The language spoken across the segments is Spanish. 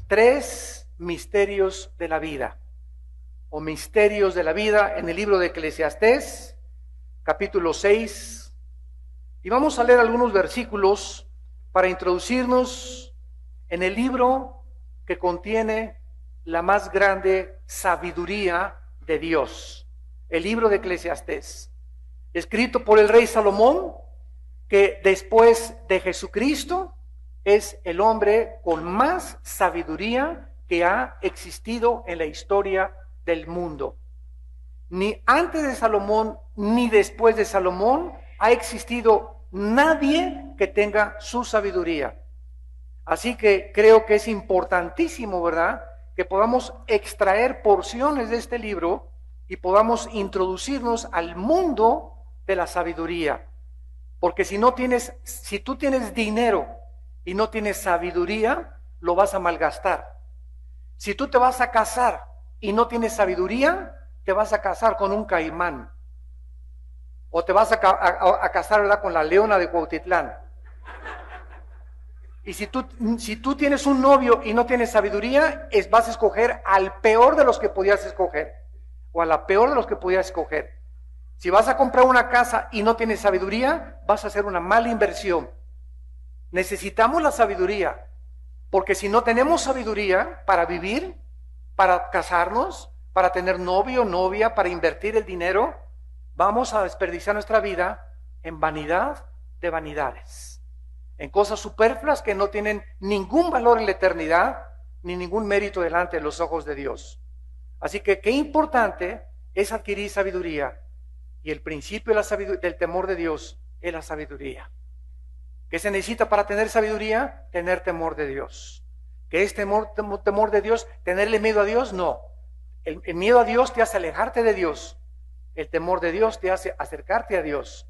tres misterios de la vida, o misterios de la vida, en el libro de Eclesiastés, capítulo 6, y vamos a leer algunos versículos para introducirnos en el libro que contiene la más grande sabiduría de Dios, el libro de Eclesiastés, escrito por el rey Salomón, que después de Jesucristo es el hombre con más sabiduría que ha existido en la historia del mundo. Ni antes de Salomón ni después de Salomón ha existido nadie que tenga su sabiduría. Así que creo que es importantísimo, ¿verdad?, que podamos extraer porciones de este libro y podamos introducirnos al mundo de la sabiduría. Porque si tú tienes dinero y no tienes sabiduría, lo vas a malgastar. Si tú te vas a casar y no tienes sabiduría, te vas a casar con un caimán. O te vas a casar, ¿verdad?, con la leona de Cuautitlán. Y si tú tienes un novio y no tienes sabiduría, vas a escoger al peor de los que podías escoger, o a la peor de los que podías escoger. Si vas a comprar una casa y no tienes sabiduría, vas a hacer una mala inversión. Necesitamos la sabiduría, porque si no tenemos sabiduría para vivir, para casarnos, para tener novio o novia, para invertir el dinero, vamos a desperdiciar nuestra vida en vanidad de vanidades, en cosas superfluas que no tienen ningún valor en la eternidad, ni ningún mérito delante de los ojos de Dios. Así que qué importante es adquirir sabiduría, y el principio del temor de Dios es la sabiduría. ¿Qué se necesita para tener sabiduría? Tener temor de Dios. ¿Qué es temor de Dios? ¿Tenerle miedo a Dios? No. El miedo a Dios te hace alejarte de Dios. El temor de Dios te hace acercarte a Dios.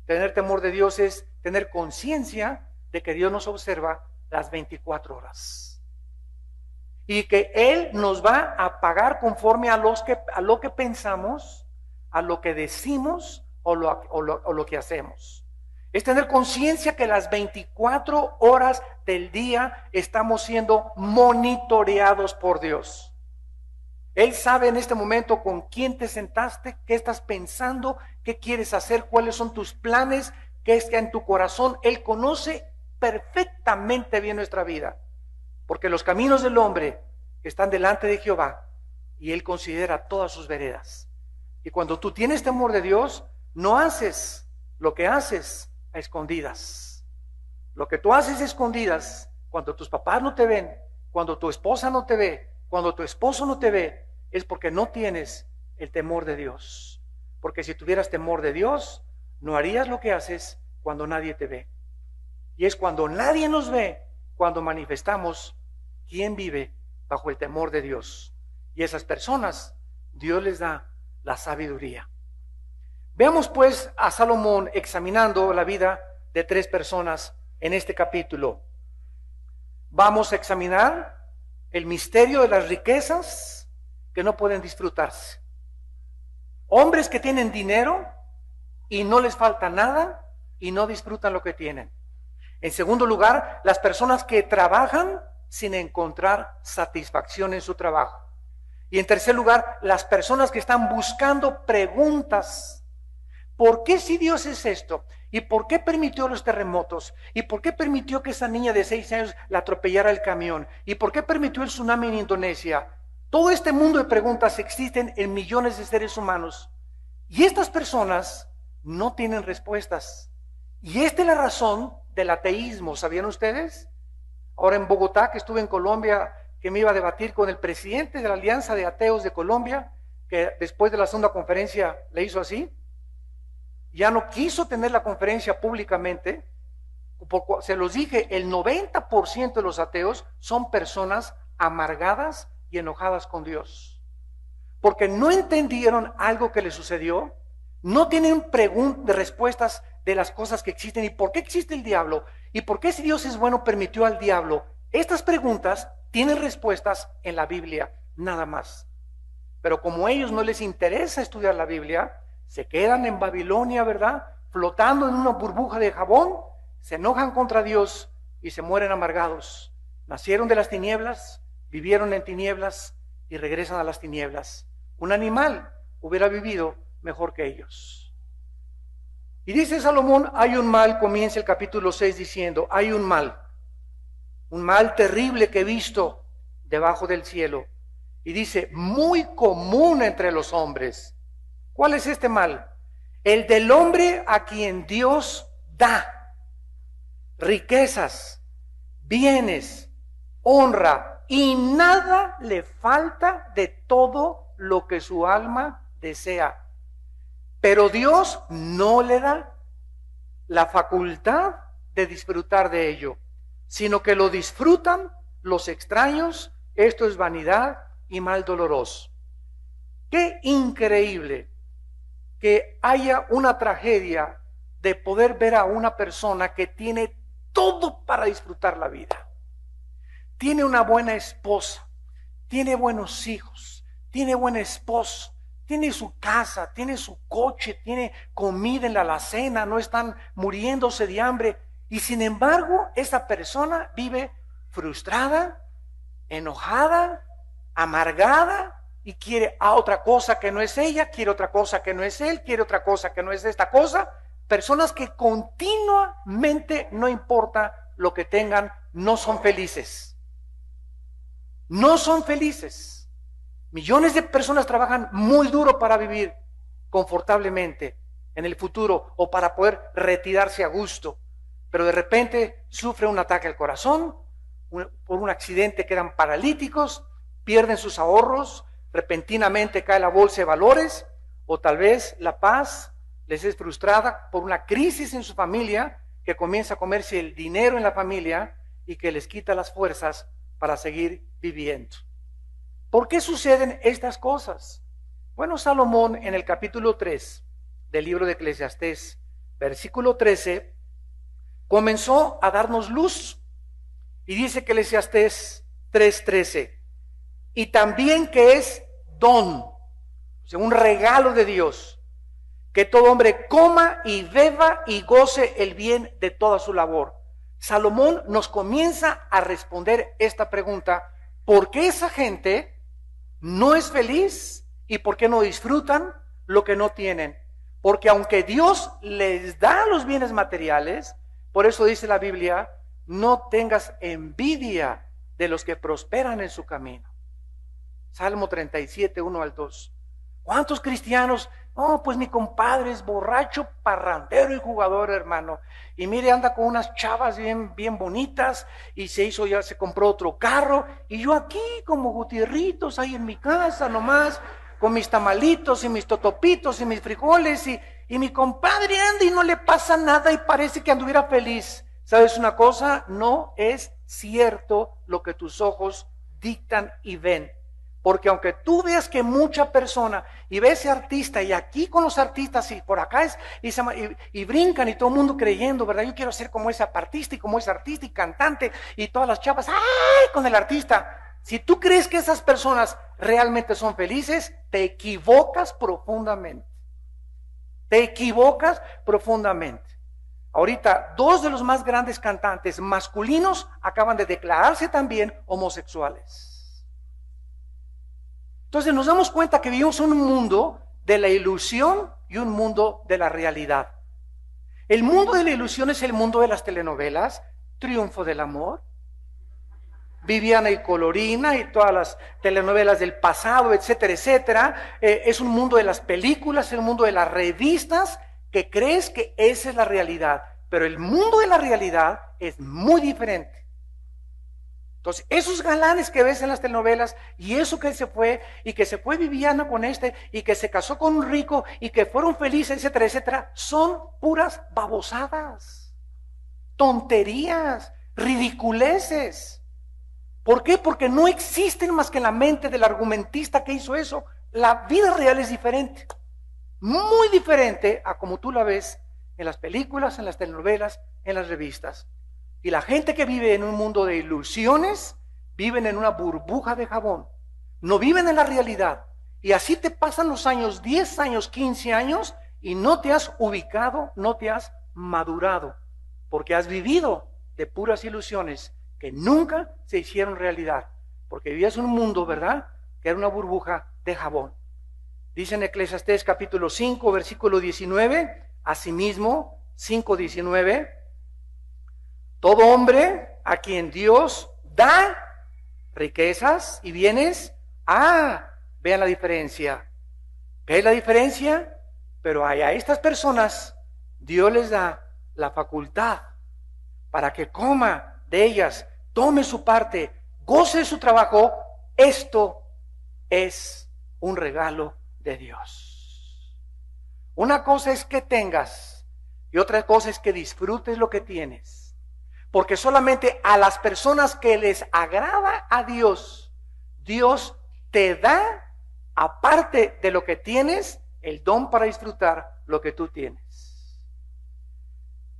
Tener temor de Dios es tener conciencia de que Dios nos observa las 24 horas. Y que Él nos va a pagar conforme a lo que pensamos, a lo que decimos o lo que hacemos. Es tener conciencia que las 24 horas del día estamos siendo monitoreados por Dios. Él sabe en este momento con quién te sentaste, qué estás pensando, qué quieres hacer, cuáles son tus planes, qué está en tu corazón. Él conoce perfectamente bien nuestra vida, porque los caminos del hombre están delante de Jehová y Él considera todas sus veredas. Y cuando tú tienes temor de Dios, no haces lo que haces a escondidas. Lo que tú haces a escondidas, cuando tus papás no te ven, cuando tu esposa no te ve, cuando tu esposo no te ve, es porque no tienes el temor de Dios. Porque si tuvieras temor de Dios, no harías lo que haces cuando nadie te ve. Y es cuando nadie nos ve, cuando manifestamos quién vive bajo el temor de Dios. Y esas personas, Dios les da la sabiduría. Veamos pues a Salomón examinando la vida de tres personas en este capítulo. Vamos a examinar el misterio de las riquezas que no pueden disfrutarse. Hombres que tienen dinero y no les falta nada y no disfrutan lo que tienen. En segundo lugar, las personas que trabajan sin encontrar satisfacción en su trabajo. Y en tercer lugar, las personas que están buscando preguntas. ¿Por qué si Dios es esto? ¿Y por qué permitió los terremotos? ¿Y por qué permitió que esa niña de 6 años la atropellara el camión? ¿Y por qué permitió el tsunami en Indonesia? Todo este mundo de preguntas existen en millones de seres humanos. Y estas personas no tienen respuestas. Y esta es la razón del ateísmo, ¿sabían ustedes? Ahora en Bogotá, que estuve en Colombia, que me iba a debatir con el presidente de la Alianza de Ateos de Colombia, que después de la segunda conferencia le hizo así. Ya no quiso tener la conferencia públicamente. Se los dije, el 90% de los ateos son personas amargadas y enojadas con Dios, porque no entendieron algo que les sucedió, no tienen respuestas de las cosas que existen y por qué existe el diablo y por qué si Dios es bueno permitió al diablo. Estas preguntas tienen respuestas en la Biblia, nada más. Pero como a ellos no les interesa estudiar la Biblia, se quedan en Babilonia, ¿verdad?, flotando en una burbuja de jabón, se enojan contra Dios y se mueren amargados. Nacieron de las tinieblas vivieron en tinieblas y regresan a las tinieblas. Un animal hubiera vivido mejor que ellos. Y dice Salomón, hay un mal, comienza el capítulo 6 diciendo, hay un mal terrible que he visto debajo del cielo. Y dice, muy común entre los hombres. ¿Cuál es este mal? El del hombre a quien Dios da riquezas, bienes, honra, y nada le falta de todo lo que su alma desea. Pero Dios no le da la facultad de disfrutar de ello, sino que lo disfrutan los extraños. Esto es vanidad y mal doloroso. Qué increíble que haya una tragedia de poder ver a una persona que tiene todo para disfrutar la vida. Tiene una buena esposa, tiene buenos hijos, tiene buen esposo, tiene su casa, tiene su coche, tiene comida en la alacena, no están muriéndose de hambre. Y sin embargo, esa persona vive frustrada, enojada, amargada, y quiere a otra cosa que no es ella, quiere otra cosa que no es él, quiere otra cosa que no es esta cosa. Personas que continuamente, no importa lo que tengan, no son felices. No son felices. Millones de personas trabajan muy duro para vivir confortablemente en el futuro o para poder retirarse a gusto, pero de repente sufre un ataque al corazón, por un accidente quedan paralíticos, pierden sus ahorros, repentinamente cae la bolsa de valores, o tal vez la paz les es frustrada por una crisis en su familia que comienza a comerse el dinero en la familia y que les quita las fuerzas para seguir viviendo. ¿Por qué suceden estas cosas? Bueno, Salomón en el capítulo 3 del libro de Eclesiastés, versículo 13, comenzó a darnos luz y dice Eclesiastés 3:13, y también que es don, o sea, un regalo de Dios, que todo hombre coma y beba y goce el bien de toda su labor. Salomón nos comienza a responder esta pregunta: ¿por qué esa gente no es feliz y por qué no disfrutan lo que no tienen? Porque aunque Dios les da los bienes materiales, por eso dice la Biblia, no tengas envidia de los que prosperan en su camino. Salmo 37, 1 al 2. ¿Cuántos cristianos? No, pues mi compadre es borracho, parrandero y jugador, hermano. Y mire, anda con unas chavas bien bonitas y se compró otro carro. Y yo aquí como Gutierritos, ahí en mi casa nomás, con mis tamalitos y mis totopitos y mis frijoles. Y mi compadre anda y no le pasa nada y parece que anduviera feliz. ¿Sabes una cosa? No es cierto lo que tus ojos dictan y ven. Porque aunque tú veas que mucha persona, y ves ese artista, y aquí con los artistas, y por acá y brincan, y todo el mundo creyendo, ¿verdad? Yo quiero ser como ese artista, y cantante, y todas las chavas, ¡ay!, con el artista. Si tú crees que esas personas realmente son felices, te equivocas profundamente. Te equivocas profundamente. Ahorita, dos de los más grandes cantantes masculinos acaban de declararse también homosexuales. Entonces nos damos cuenta que vivimos en un mundo de la ilusión y un mundo de la realidad. El mundo de la ilusión es el mundo de las telenovelas, Triunfo del Amor, Viviana y Colorina y todas las telenovelas del pasado, etcétera, etcétera. Es un mundo de las películas, es un mundo de las revistas, que crees que esa es la realidad. Pero el mundo de la realidad es muy diferente. Entonces, esos galanes que ves en las telenovelas, y eso que se fue Viviana con y que se casó con un rico, y que fueron felices, etcétera, etcétera, son puras babosadas, tonterías, ridiculeces. ¿Por qué? Porque no existen más que en la mente del argumentista que hizo eso. La vida real es diferente, muy diferente a como tú la ves en las películas, en las telenovelas, en las revistas. Y la gente que vive en un mundo de ilusiones, viven en una burbuja de jabón. No viven en la realidad. Y así te pasan los años, 10 años, 15 años, y no te has ubicado, no te has madurado. Porque has vivido de puras ilusiones que nunca se hicieron realidad. porque vivías en un mundo, ¿verdad?, que era una burbuja de jabón. Dice en Eclesiastés capítulo 5, versículo 19, asimismo, 5:19, todo hombre a quien Dios da riquezas y bienes, vean la diferencia. ¿Qué es la diferencia? Pero a estas personas Dios les da la facultad para que coma de ellas, tome su parte, goce de su trabajo. Esto es un regalo de Dios. Una cosa es que tengas y otra cosa es que disfrutes lo que tienes, porque solamente a las personas que les agrada a Dios, Dios te da, aparte de lo que tienes, el don para disfrutar lo que tú tienes.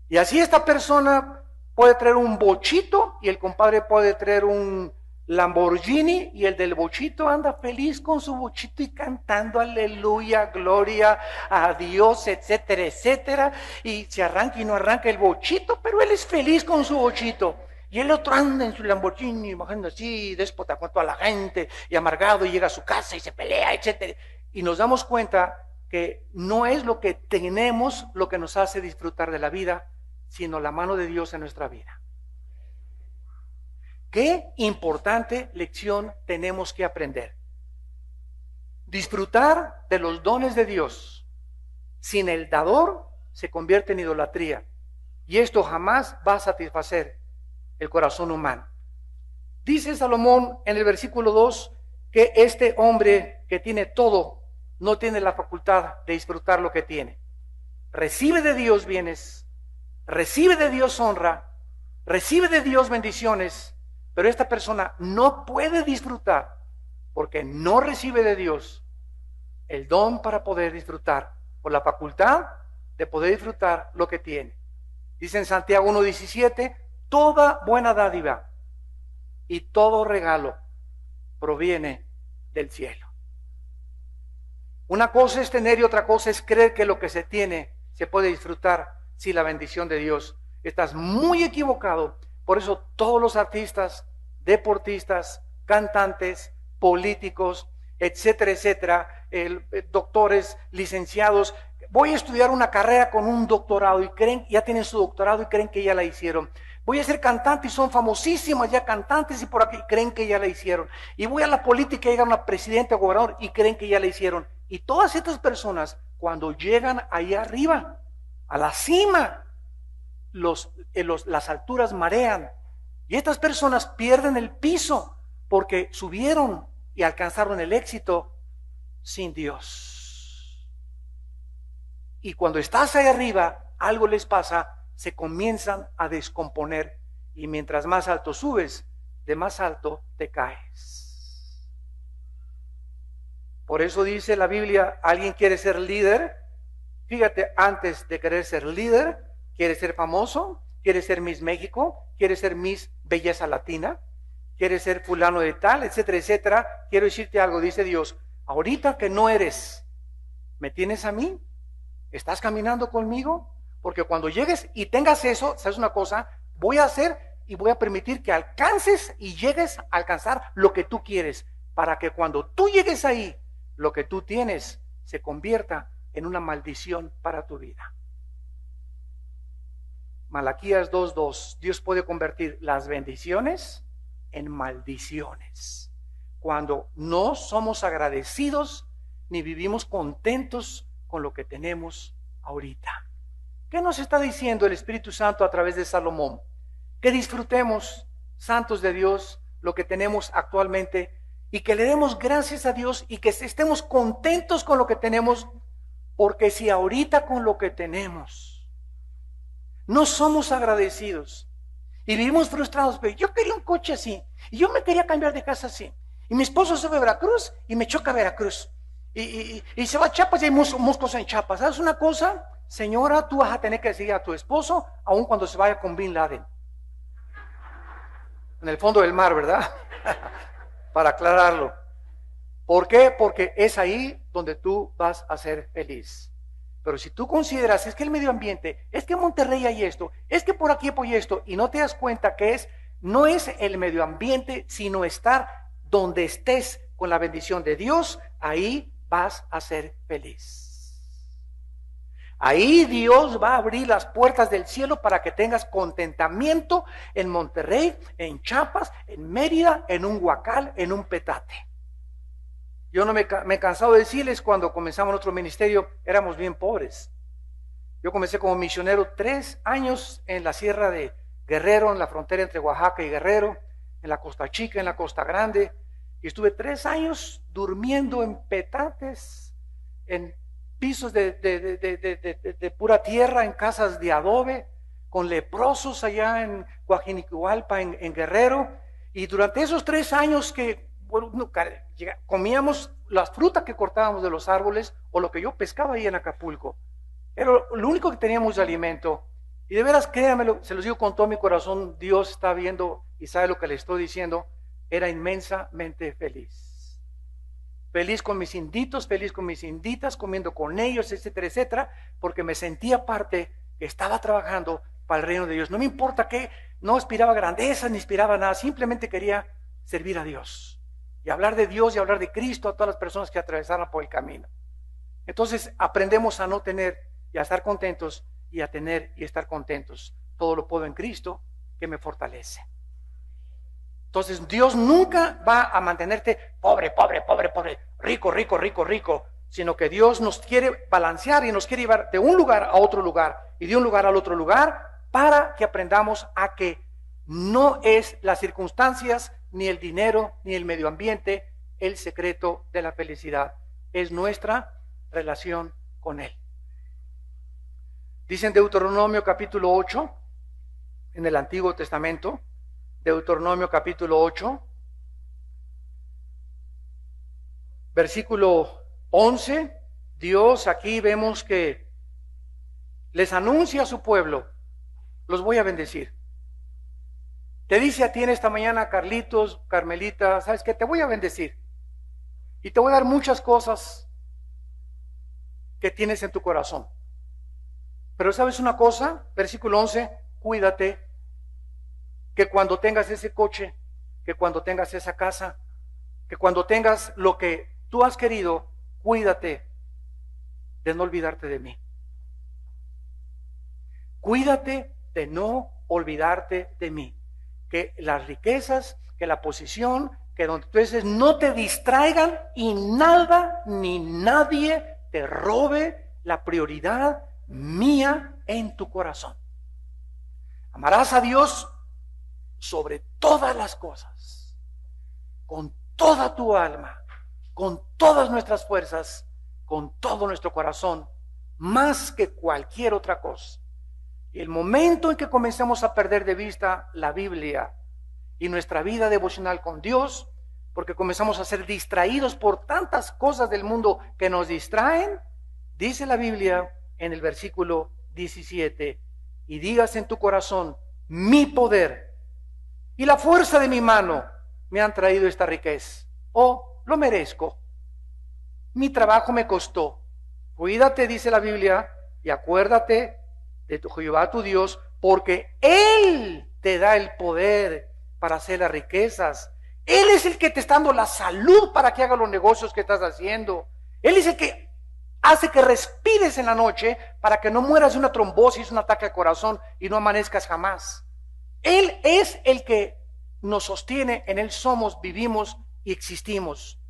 Y así esta persona puede traer un bochito y el compadre puede traer un Lamborghini y el del bochito anda feliz con su bochito y cantando aleluya, gloria a Dios, etcétera, etcétera, y se arranca y no arranca el bochito, pero él es feliz con su bochito. Y el otro anda en su Lamborghini, imagínate así, déspota con toda la gente, y amargado, y llega a su casa y se pelea, etcétera. Y nos damos cuenta que no es lo que tenemos lo que nos hace disfrutar de la vida, sino la mano de Dios en nuestra vida. Qué importante lección tenemos que aprender. Disfrutar de los dones de Dios sin el dador se convierte en idolatría, y esto jamás va a satisfacer el corazón humano. Dice Salomón en el versículo 2 que este hombre que tiene todo no tiene la facultad de disfrutar lo que tiene. Recibe de Dios bienes, recibe de Dios honra, recibe de Dios bendiciones, pero esta persona no puede disfrutar porque no recibe de Dios el don para poder disfrutar, o la facultad de poder disfrutar lo que tiene. Dice en Santiago 1:17, toda buena dádiva y todo regalo proviene del cielo. Una cosa es tener y otra cosa es creer que lo que se tiene se puede disfrutar sin la bendición de Dios. Estás muy equivocado. Por eso todos los artistas, deportistas, cantantes, políticos, etcétera, etcétera, doctores, licenciados, voy a estudiar una carrera con un doctorado y creen, ya tienen su doctorado y creen que ya la hicieron. Voy a ser cantante y son famosísimas ya cantantes y por aquí creen que ya la hicieron. Y voy a la política y llegan a presidente o gobernador y creen que ya la hicieron. Y todas estas personas, cuando llegan allá arriba, a la cima, las alturas marean. Y estas personas pierden el piso porque subieron y alcanzaron el éxito sin Dios. Y cuando estás ahí arriba, algo les pasa, se comienzan a descomponer, y mientras más alto subes, de más alto te caes. Por eso dice la Biblia, alguien quiere ser líder, fíjate, antes de querer ser líder, quiere ser famoso, quiere ser Miss México, quiere ser Miss Belleza Latina, quiere ser fulano de tal, etcétera, etcétera. Quiero decirte algo, dice Dios, ahorita que no eres, ¿me tienes a mí? ¿Estás caminando conmigo? Porque cuando llegues y tengas eso, ¿sabes una cosa? Voy a hacer y voy a permitir que alcances y llegues a alcanzar lo que tú quieres, para que cuando tú llegues ahí, lo que tú tienes se convierta en una maldición para tu vida. Malaquías 2:2, Dios puede convertir las bendiciones en maldiciones cuando no somos agradecidos ni vivimos contentos con lo que tenemos ahorita. ¿Qué nos está diciendo el Espíritu Santo a través de Salomón? Que disfrutemos, santos de Dios, lo que tenemos actualmente y que le demos gracias a Dios y que estemos contentos con lo que tenemos, porque si ahorita con lo que tenemos no somos agradecidos y vivimos frustrados, pero yo quería un coche así, y yo me quería cambiar de casa así, y mi esposo se va a Veracruz y me choca a Veracruz, y se va a Chiapas y hay moscos en Chiapas. ¿Sabes una cosa? Señora, tú vas a tener que decir a tu esposo, aun cuando se vaya con Bin Laden, en el fondo del mar, ¿verdad? Para aclararlo. ¿Por qué? Porque es ahí donde tú vas a ser feliz. Pero si tú consideras, es que el medio ambiente, es que en Monterrey hay esto, es que por aquí hay esto, y no te das cuenta que no es el medio ambiente, sino estar donde estés con la bendición de Dios, ahí vas a ser feliz. Ahí Dios va a abrir las puertas del cielo para que tengas contentamiento en Monterrey, en Chiapas, en Mérida, en un Huacal, en un Petate. Yo no me he cansado de decirles, cuando comenzamos nuestro ministerio, éramos bien pobres. Yo comencé como misionero 3 años en la Sierra de Guerrero, en la frontera entre Oaxaca y Guerrero, en la Costa Chica, en la Costa Grande, y estuve 3 años durmiendo en petates, en pisos de pura tierra, en casas de adobe, con leprosos allá en Coajinicualpa, en Guerrero. Y durante esos 3 años que comíamos las frutas que cortábamos de los árboles o lo que yo pescaba ahí en Acapulco. Era lo único que teníamos de alimento. Y de veras, créanmelo, se los digo con todo mi corazón, Dios está viendo y sabe lo que le estoy diciendo. Era inmensamente feliz. Feliz con mis inditos, feliz con mis inditas, comiendo con ellos, etcétera, etcétera, porque me sentía parte que estaba trabajando para el reino de Dios. No me importa qué, no aspiraba a grandeza, ni aspiraba a nada, simplemente quería servir a Dios y hablar de Dios y hablar de Cristo a todas las personas que atravesaran por el camino. Entonces aprendemos a no tener y a estar contentos, y a tener y estar contentos. Todo lo puedo en Cristo que me fortalece. Entonces Dios nunca va a mantenerte pobre, pobre, pobre, pobre, rico, rico, rico, rico, sino que Dios nos quiere balancear y nos quiere llevar de un lugar a otro lugar y de un lugar al otro lugar, para que aprendamos a que no es las circunstancias, ni el dinero, ni el medio ambiente el secreto de la felicidad, es nuestra relación con Él. Dice en Deuteronomio capítulo 8, en el Antiguo Testamento, Deuteronomio capítulo 8, versículo 11, Dios aquí vemos que les anuncia a su pueblo: los voy a bendecir. Te dice a ti en esta mañana, Carlitos, Carmelita, ¿sabes qué? Te voy a bendecir. Y te voy a dar muchas cosas que tienes en tu corazón. Pero ¿sabes una cosa? Versículo 11, cuídate que cuando tengas ese coche, que cuando tengas esa casa, que cuando tengas lo que tú has querido, cuídate de no olvidarte de mí. Cuídate de no olvidarte de mí. Que las riquezas, que la posición, que donde tú estés no te distraigan y nada ni nadie te robe la prioridad mía en tu corazón. Amarás a Dios sobre todas las cosas, con toda tu alma, con todas nuestras fuerzas, con todo nuestro corazón, más que cualquier otra cosa. Y el momento en que comencemos a perder de vista la Biblia y nuestra vida devocional con Dios, porque comenzamos a ser distraídos por tantas cosas del mundo que nos distraen, dice la Biblia en el versículo 17, y digas en tu corazón: mi poder y la fuerza de mi mano me han traído esta riqueza, o lo merezco, mi trabajo me costó. Cuídate, dice la Biblia, y acuérdate de tu Jehová tu Dios, porque Él te da el poder para hacer las riquezas. Él es el que te está dando la salud para que hagas los negocios que estás haciendo. Él es el que hace que respires en la noche para que no mueras de una trombosis, un ataque al corazón y no amanezcas jamás. Él es el que nos sostiene, en Él somos, vivimos y existimos.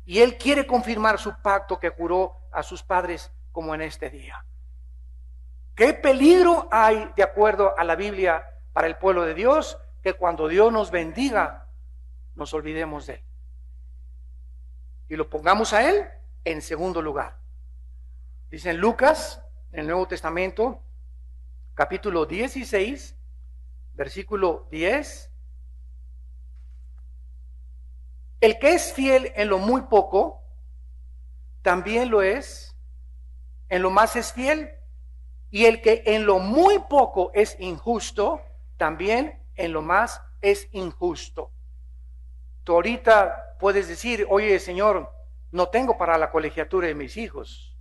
Y Él quiere confirmar su pacto que juró a sus padres como en este día. ¿Qué peligro hay, de acuerdo a la Biblia, para el pueblo de Dios? Que cuando Dios nos bendiga, nos olvidemos de Él y lo pongamos a Él en segundo lugar. Dice en Lucas, en el Nuevo Testamento, capítulo 16, versículo 10, el que es fiel en lo muy poco, también lo es, en lo más es fiel, y el que en lo muy poco es injusto, también en lo más es injusto. Tú ahorita puedes decir: oye, Señor, no tengo para la colegiatura de mis hijos.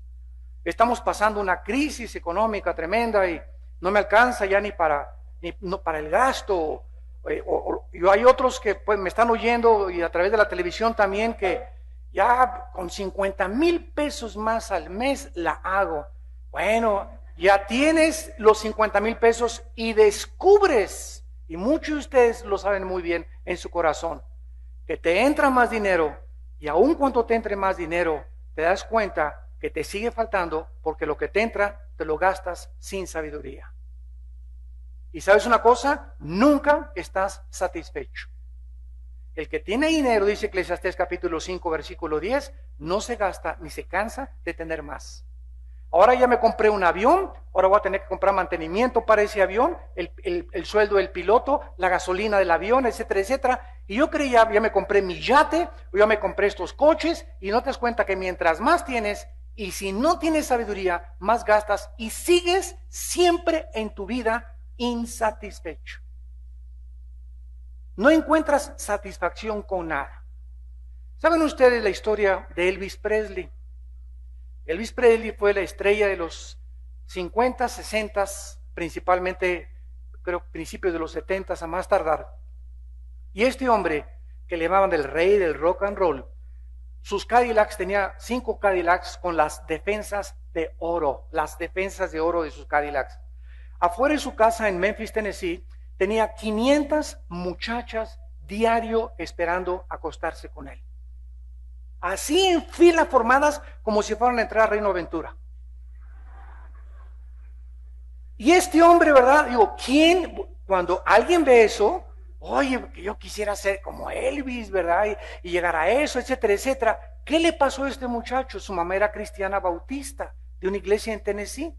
Estamos pasando una crisis económica tremenda y no me alcanza ya ni para el gasto. Y hay otros que pues me están oyendo y a través de la televisión también que ya con 50,000 pesos más al mes la hago. Bueno, ya tienes los 50,000 pesos y descubres, y muchos de ustedes lo saben muy bien en su corazón, que te entra más dinero y aun cuando te entre más dinero, te das cuenta que te sigue faltando porque lo que te entra te lo gastas sin sabiduría. Y sabes una cosa, nunca estás satisfecho. El que tiene dinero, dice Eclesiastés capítulo 5, versículo 10, no se gasta ni se cansa de tener más. Ahora ya me compré un avión, ahora voy a tener que comprar mantenimiento para ese avión, el sueldo del piloto, la gasolina del avión, etcétera, etcétera. Y yo creía, ya me compré mi yate, o ya me compré estos coches, y no te das cuenta que mientras más tienes, y si no tienes sabiduría, más gastas, y sigues siempre en tu vida insatisfecho. No encuentras satisfacción con nada. ¿Saben ustedes la historia de Elvis Presley? Elvis Presley fue la estrella de los 50, 60, principalmente, creo, principios de los 70 a más tardar. Y este hombre, que le llamaban el rey del rock and roll, sus Cadillacs, tenía 5 Cadillacs con las defensas de oro de sus Cadillacs. Afuera de su casa en Memphis, Tennessee, tenía 500 muchachas diario esperando acostarse con él. Así en fila formadas como si fueran a entrar a Reino Aventura. Y este hombre, ¿verdad? Digo, cuando alguien ve eso, oye, yo quisiera ser como Elvis, ¿verdad? Y llegar a eso, etcétera, etcétera. ¿Qué le pasó a este muchacho? Su mamá era cristiana bautista de una iglesia en Tennessee.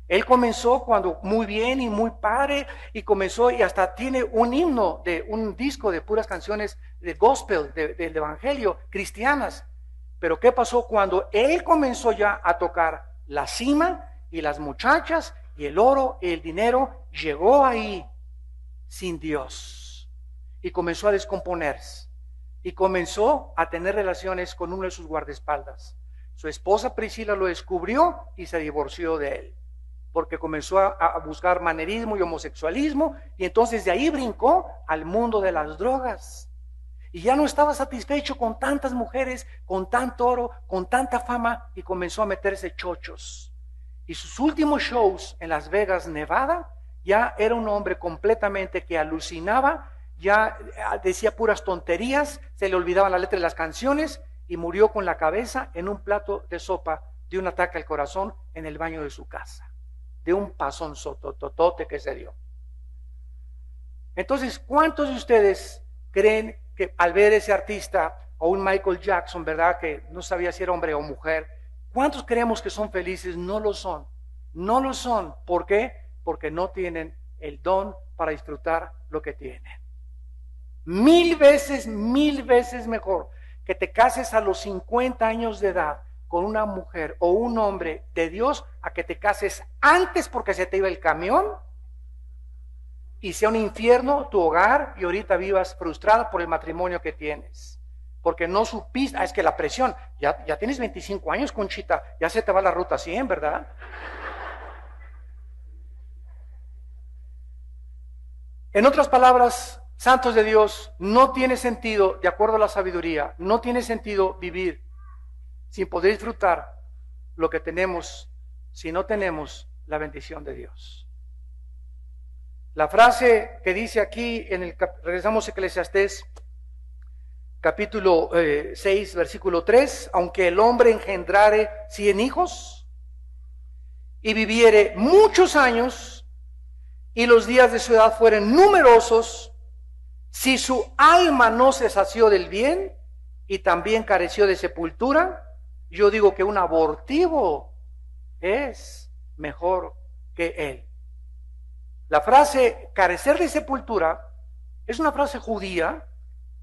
Él comenzó cuando muy bien y muy padre, y comenzó y hasta tiene un himno, un disco de puras canciones de gospel, del evangelio, cristianas. Pero ¿qué pasó cuando él comenzó ya a tocar la cima y las muchachas y el oro y el dinero? Llegó ahí sin Dios y comenzó a descomponerse y comenzó a tener relaciones con uno de sus guardaespaldas. Su esposa Priscila lo descubrió y se divorció de él, porque comenzó a buscar manerismo y homosexualismo, y entonces de ahí brincó al mundo de las drogas. Y ya no estaba satisfecho con tantas mujeres, con tanto oro, con tanta fama, y comenzó a meterse chochos. Y sus últimos shows en Las Vegas, Nevada, ya era un hombre completamente que alucinaba, ya decía puras tonterías, se le olvidaba la letra de las canciones, y murió con la cabeza en un plato de sopa de un ataque al corazón en el baño de su casa, de un pasón sotototote que se dio. Entonces, ¿cuántos de ustedes creen que al ver ese artista o un Michael Jackson, verdad, que no sabía si era hombre o mujer, cuántos creemos que son felices? No lo son, no lo son. ¿Por qué? Porque no tienen el don para disfrutar lo que tienen. 1000 veces mejor que te cases a los 50 años de edad con una mujer o un hombre de Dios, a que te cases antes porque se te iba el camión y sea un infierno tu hogar, y ahorita vivas frustrada por el matrimonio que tienes, porque no supiste. Es que la presión, ya tienes 25 años, Conchita, ya se te va la ruta 100, ¿verdad? En otras palabras, santos de Dios, no tiene sentido, de acuerdo a la sabiduría, no tiene sentido vivir sin poder disfrutar lo que tenemos si no tenemos la bendición de Dios. La frase que dice aquí, regresamos a Eclesiastés, capítulo 6, versículo 3, aunque el hombre engendrare 100 hijos y viviere muchos años y los días de su edad fueren numerosos, si su alma no se sació del bien y también careció de sepultura, yo digo que un abortivo es mejor que él. La frase carecer de sepultura es una frase judía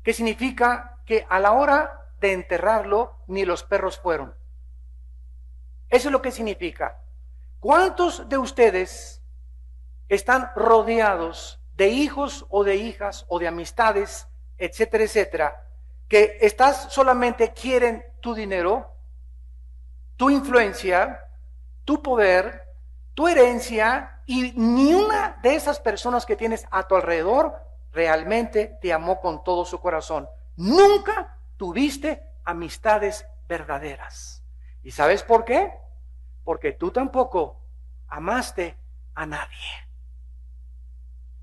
que significa que a la hora de enterrarlo ni los perros fueron. Eso es lo que significa. ¿Cuántos de ustedes están rodeados de hijos o de hijas o de amistades, etcétera, etcétera, que solamente quieren tu dinero, tu influencia, tu poder, tu herencia, y ni una de esas personas que tienes a tu alrededor realmente te amó con todo su corazón. Nunca tuviste amistades verdaderas. ¿Y sabes por qué? Porque tú tampoco amaste a nadie.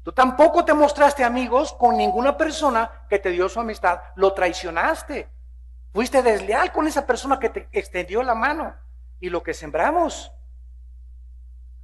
Tú tampoco te mostraste amigos con ninguna persona que te dio su amistad. Lo traicionaste. Fuiste desleal con esa persona que te extendió la mano. Y lo que sembramos,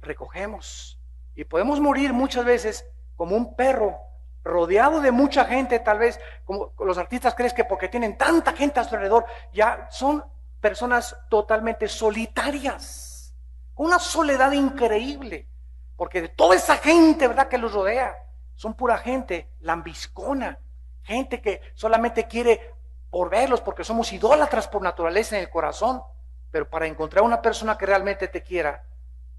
recogemos. Y podemos morir muchas veces como un perro, rodeado de mucha gente, tal vez, como los artistas creen que porque tienen tanta gente a su alrededor, ya son personas totalmente solitarias, con una soledad increíble, porque de toda esa gente, ¿verdad?, que los rodea, son pura gente lambiscona, gente que solamente quiere por verlos, porque somos idólatras por naturaleza en el corazón, pero para encontrar una persona que realmente te quiera,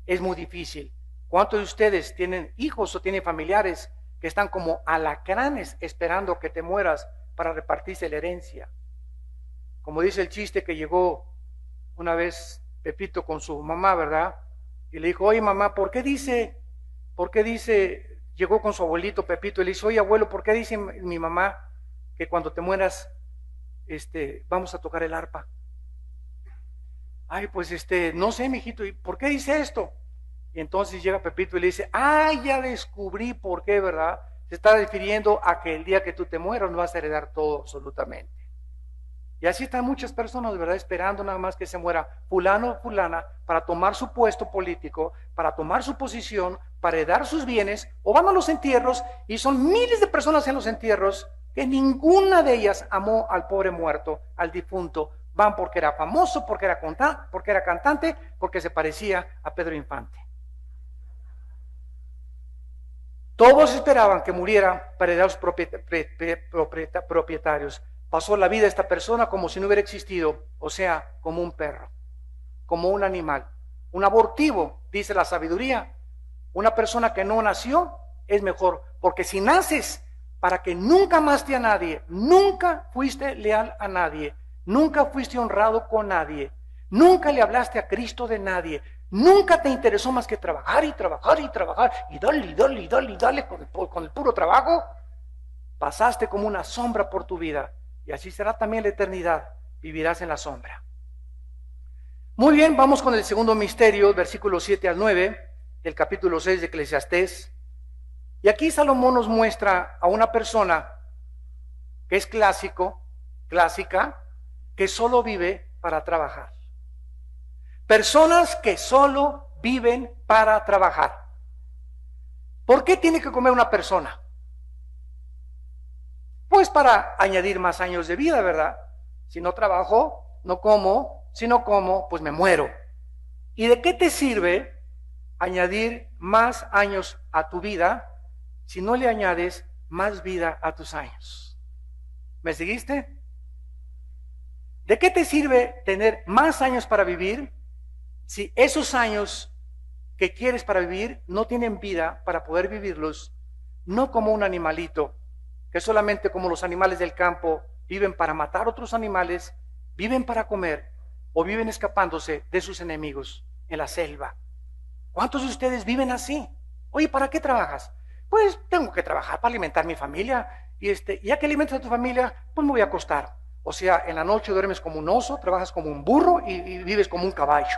es muy difícil. ¿Cuántos de ustedes tienen hijos o tienen familiares que están como alacranes esperando que te mueras para repartirse la herencia? Como dice el chiste que llegó una vez Pepito con su mamá, ¿verdad? Y le dijo, oye mamá, ¿por qué dice, llegó con su abuelito Pepito y le dice, oye abuelo, ¿por qué dice mi mamá que cuando te mueras, vamos a tocar el arpa? Ay, pues no sé, mijito, ¿y por qué dice esto? Y entonces llega Pepito y le dice, ay, ya descubrí por qué, ¿verdad? Se está refiriendo a que el día que tú te mueras no vas a heredar todo absolutamente. Y así están muchas personas, ¿verdad?, esperando nada más que se muera fulano o fulana para tomar su puesto político, para tomar su posición, para heredar sus bienes, o van a los entierros y son miles de personas en los entierros que ninguna de ellas amó al pobre muerto, al difunto. Van porque era famoso, porque era cantante, porque se parecía a Pedro Infante. Todos esperaban que muriera para heredar sus propietarios. Pasó la vida de esta persona como si no hubiera existido, o sea, como un perro, como un animal, un abortivo, dice la sabiduría. Una persona que no nació es mejor, porque si naces para que nunca amaste a nadie, nunca fuiste leal a nadie, nunca fuiste honrado con nadie, nunca le hablaste a Cristo de nadie, nunca te interesó más que trabajar y trabajar y trabajar y dale con el puro trabajo, pasaste como una sombra por tu vida y así será también la eternidad, vivirás en la sombra. Muy bien, vamos con el segundo misterio, versículos 7 al 9 del capítulo 6 de Eclesiastés. Y aquí Salomón nos muestra a una persona que es clásica, que solo vive para trabajar. Personas que solo viven para trabajar. ¿Por qué tiene que comer una persona? Pues para añadir más años de vida, ¿verdad? Si no trabajo, no como. Si no como, pues me muero. ¿Y de qué te sirve añadir más años a tu vida si no le añades más vida a tus años? ¿Me seguiste? ¿De qué te sirve tener más años para vivir si esos años que quieres para vivir no tienen vida para poder vivirlos? No como un animalito, que solamente como los animales del campo viven para matar otros animales, viven para comer o viven escapándose de sus enemigos en la selva. ¿Cuántos de ustedes viven así? Oye, ¿para qué trabajas? Pues tengo que trabajar para alimentar a mi familia y ya que alimentas a tu familia, pues me voy a acostar. O sea, en la noche duermes como un oso, trabajas como un burro y vives como un caballo.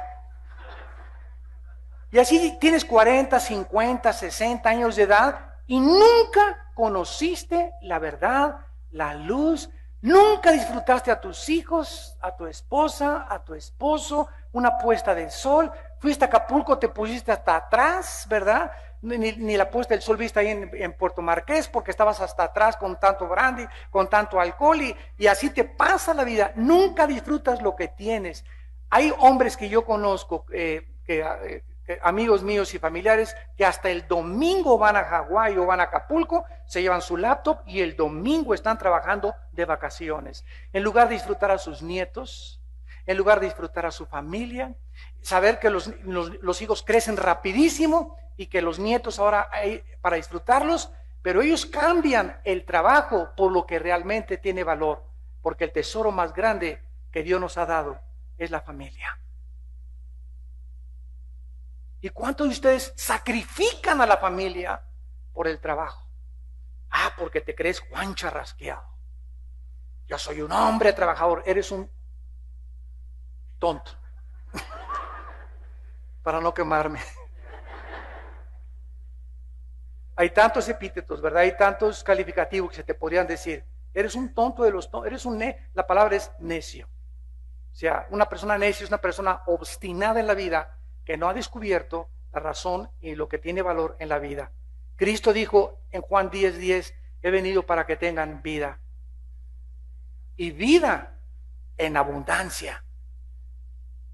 Y así tienes 40, 50, 60 años de edad y nunca conociste la verdad, la luz, nunca disfrutaste a tus hijos, a tu esposa, a tu esposo, una puesta del sol. Fuiste a Acapulco, te pusiste hasta atrás, ¿verdad? Ni la puesta del sol viste ahí en Puerto Marqués porque estabas hasta atrás con tanto brandy, con tanto alcohol y así te pasa la vida. Nunca disfrutas lo que tienes. Hay hombres que yo conozco, amigos míos y familiares, que hasta el domingo van a Hawái o van a Acapulco, se llevan su laptop y el domingo están trabajando de vacaciones. En lugar de disfrutar a sus nietos, en lugar de disfrutar a su familia, saber que los hijos crecen rapidísimo y que los nietos ahora hay para disfrutarlos, pero ellos cambian el trabajo por lo que realmente tiene valor, porque el tesoro más grande que Dios nos ha dado es la familia. ¿Y cuántos de ustedes sacrifican a la familia por el trabajo? porque te crees Juan Charrasqueado. Yo soy un hombre trabajador. Eres un tonto. Para no quemarme. Hay tantos epítetos, ¿verdad? Hay tantos calificativos que se te podrían decir. Eres un tonto de los tontos. La palabra es necio. O sea, una persona necia es una persona obstinada en la vida que no ha descubierto la razón y lo que tiene valor en la vida. Cristo dijo en Juan 10:10, he venido para que tengan vida. Y vida en abundancia.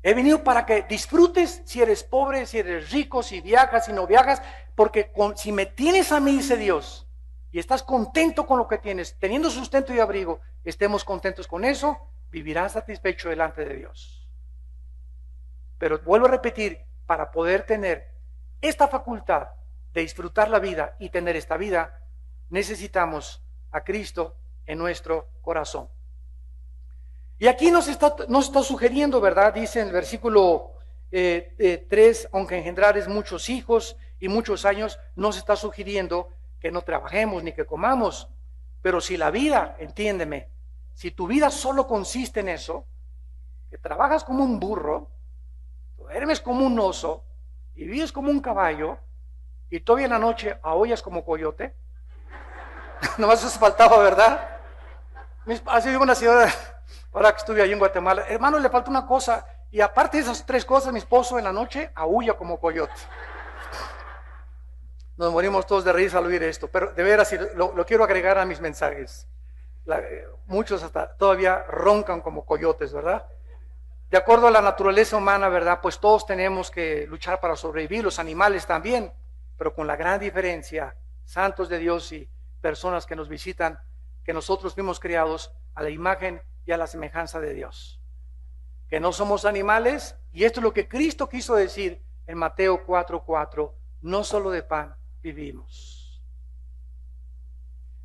He venido para que disfrutes si eres pobre, si eres rico, si viajas, si no viajas, porque si me tienes a mí, dice Dios, y estás contento con lo que tienes, teniendo sustento y abrigo, estemos contentos con eso, vivirás satisfecho delante de Dios. Pero vuelvo a repetir, para poder tener esta facultad de disfrutar la vida y tener esta vida, necesitamos a Cristo en nuestro corazón. Y aquí nos está sugiriendo, ¿verdad? Dice en el versículo 3, aunque engendrares muchos hijos y muchos años, nos está sugiriendo que no trabajemos ni que comamos. Pero si la vida, entiéndeme, si tu vida solo consiste en eso, que trabajas como un burro, duermes como un oso y vives como un caballo y todavía en la noche aullas como coyote, nomás eso faltaba, ¿verdad? Así digo una señora, ahora que estuve allí en Guatemala, hermano, le falta una cosa, y aparte de esas tres cosas, mi esposo en la noche aulla como coyote. Nos morimos todos de risa al oír esto, pero de veras lo quiero agregar a mis mensajes. Muchos hasta todavía roncan como coyotes, ¿verdad? De acuerdo a la naturaleza humana, ¿verdad? Pues todos tenemos que luchar para sobrevivir, los animales también, pero con la gran diferencia, santos de Dios y personas que nos visitan, que nosotros fuimos criados a la imagen y a la semejanza de Dios. Que no somos animales, y esto es lo que Cristo quiso decir en Mateo 4:4, no solo de pan vivimos.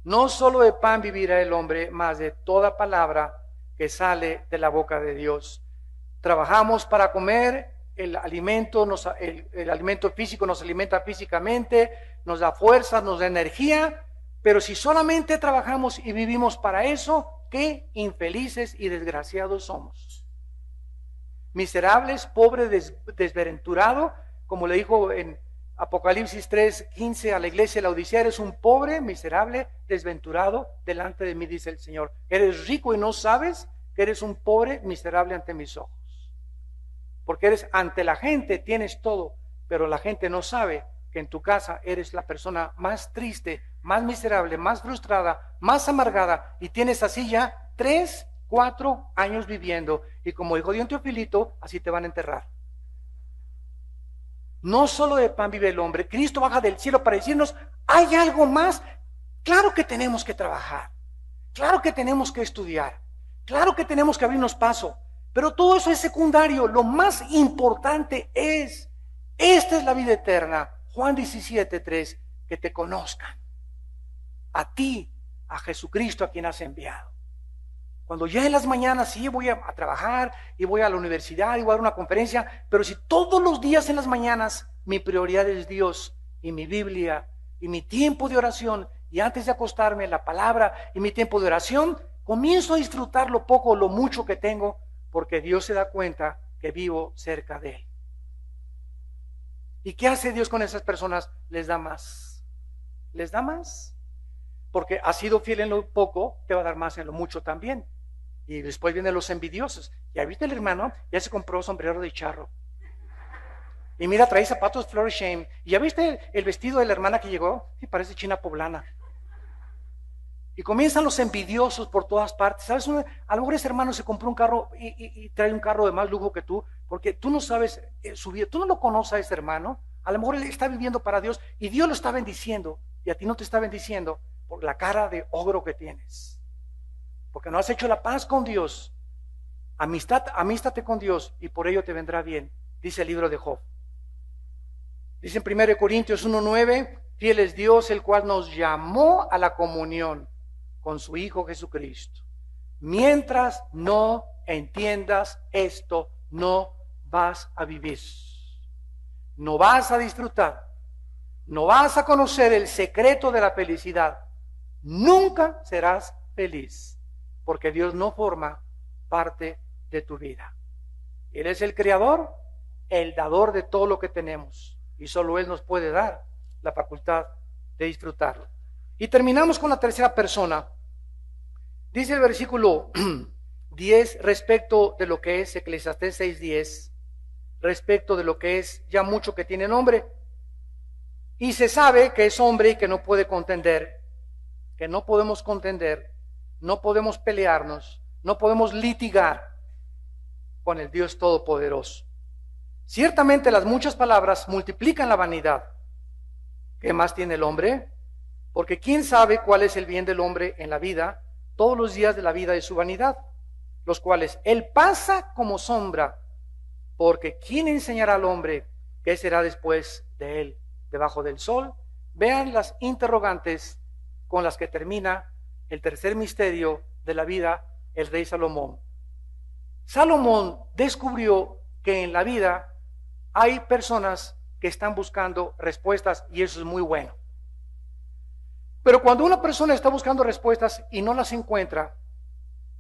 No solo de pan vivirá el hombre, mas de toda palabra que sale de la boca de Dios. Trabajamos para comer, el alimento físico nos alimenta físicamente, nos da fuerza, nos da energía, pero si solamente trabajamos y vivimos para eso, qué infelices y desgraciados somos. Miserables, pobre, desventurado, como le dijo en Apocalipsis 3:15 a la iglesia de la Odisea, eres un pobre, miserable, desventurado delante de mí, dice el Señor. Eres rico y no sabes que eres un pobre, miserable ante mis ojos. Porque eres ante la gente, tienes todo, pero la gente no sabe que en tu casa eres la persona más triste, más miserable, más frustrada, más amargada, y tienes así ya 3, 4 años viviendo, y como dijo Dios Teofilito, así te van a enterrar. No solo de pan vive el hombre. Cristo baja del cielo para decirnos, hay algo más. Claro que tenemos que trabajar, claro que tenemos que estudiar, claro que tenemos que abrirnos paso, pero todo eso es secundario. Lo más importante es, esta es la vida eterna, Juan 17:3, que te conozcan, a ti, a Jesucristo a quien has enviado. Cuando ya en las mañanas sí voy a trabajar y voy a la universidad y voy a dar una conferencia, pero si todos los días en las mañanas mi prioridad es Dios y mi Biblia y mi tiempo de oración, y antes de acostarme la palabra y mi tiempo de oración, comienzo a disfrutar lo poco o lo mucho que tengo, porque Dios se da cuenta que vivo cerca de Él. ¿Y qué hace Dios con esas personas? Les da más. Les da más. Porque has sido fiel en lo poco, te va a dar más en lo mucho también. Y después vienen los envidiosos. ¿Ya viste el hermano? Ya se compró sombrero de charro. Y mira, trae zapatos Floor Shame. ¿Y ya viste el vestido de la hermana que llegó? Sí, parece china poblana. Y comienzan los envidiosos por todas partes. ¿Sabes? A lo mejor ese hermano se compró un carro y trae un carro de más lujo que tú, porque tú no sabes su vida. Tú no lo conoces a ese hermano. A lo mejor él está viviendo para Dios y Dios lo está bendiciendo, y a ti no te está bendiciendo por la cara de ogro que tienes, porque no has hecho la paz con Dios. Amístate con Dios y por ello te vendrá bien, dice el libro de Job. Dice en 1 Corintios 1:9, fiel es Dios, el cual nos llamó a la comunión con su Hijo Jesucristo. Mientras no entiendas esto, no vas a vivir, no vas a disfrutar, no vas a conocer el secreto de la felicidad. nunca serás feliz, porque Dios no forma parte de tu vida. Él es el creador, el dador de todo lo que tenemos, y solo Él nos puede dar la facultad de disfrutarlo. Y terminamos con la tercera persona. Dice el versículo 10 respecto de lo que es Eclesiastés 6:10, respecto de lo que es ya mucho que tiene nombre. Y se sabe que es hombre y que no puede contender, que no podemos contender, no podemos pelearnos, no podemos litigar con el Dios Todopoderoso. Ciertamente las muchas palabras multiplican la vanidad. ¿Qué más tiene el hombre? Porque ¿quién sabe cuál es el bien del hombre en la vida, todos los días de la vida de su vanidad, los cuales él pasa como sombra? Porque ¿quién enseñará al hombre qué será después de él debajo del sol? Vean las interrogantes con las que termina el tercer misterio de la vida, el rey Salomón. Salomón descubrió que en la vida hay personas que están buscando respuestas, y eso es muy bueno. Pero cuando una persona está buscando respuestas y no las encuentra,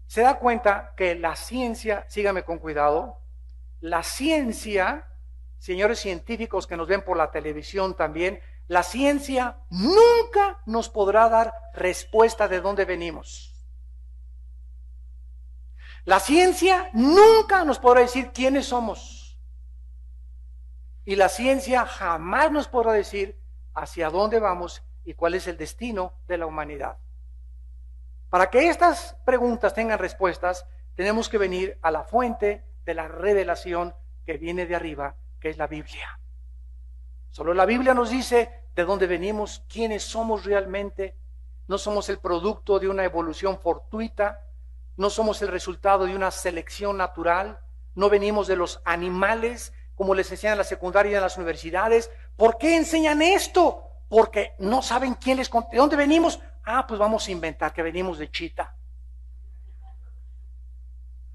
se da cuenta que la ciencia, sígame con cuidado, la ciencia, señores científicos que nos ven por la televisión también, la ciencia nunca nos podrá dar respuesta de dónde venimos. La ciencia nunca nos podrá decir quiénes somos. Y la ciencia jamás nos podrá decir hacia dónde vamos y cuál es el destino de la humanidad. Para que estas preguntas tengan respuestas, tenemos que venir a la fuente de la revelación que viene de arriba, que es la Biblia. Solo la Biblia nos dice de dónde venimos, quiénes somos realmente. No somos el producto de una evolución fortuita, no somos el resultado de una selección natural, no venimos de los animales, como les enseñan en la secundaria y en las universidades. ¿Por qué enseñan esto? Porque no saben de dónde venimos. Pues vamos a inventar que venimos de chita.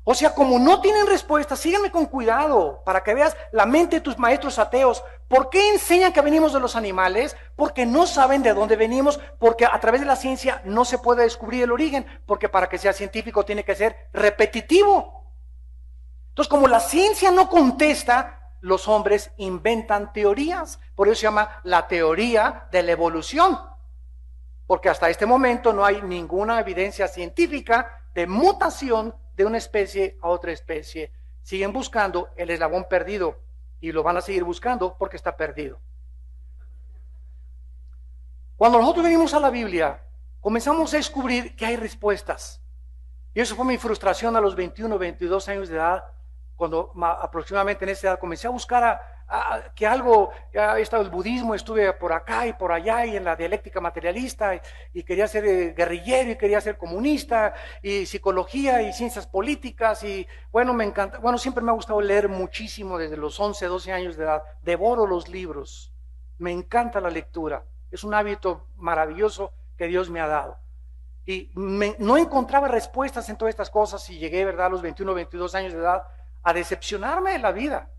O sea, como no tienen respuesta, síganme con cuidado para que veas la mente de tus maestros ateos. ¿Por qué enseñan que venimos de los animales? Porque no saben de dónde venimos, porque a través de la ciencia no se puede descubrir el origen, porque para que sea científico tiene que ser repetitivo. Entonces, como la ciencia no contesta, los hombres inventan teorías. Por eso se llama la teoría de la evolución, porque hasta este momento no hay ninguna evidencia científica de mutación de una especie a otra especie. Siguen buscando el eslabón perdido y lo van a seguir buscando porque está perdido. Cuando nosotros venimos a la Biblia, comenzamos a descubrir que hay respuestas. Y eso fue mi frustración a los 21, 22 años de edad, cuando aproximadamente en esa edad comencé a buscar que algo, ya he estado el budismo, estuve por acá y por allá y en la dialéctica materialista y quería ser guerrillero y quería ser comunista y psicología y ciencias políticas y bueno, me encanta, siempre me ha gustado leer muchísimo desde los 11, 12 años de edad, devoro los libros, me encanta la lectura, es un hábito maravilloso que Dios me ha dado. Y no encontraba respuestas en todas estas cosas y llegué, ¿verdad?, a los 21, 22 años de edad a decepcionarme de la vida.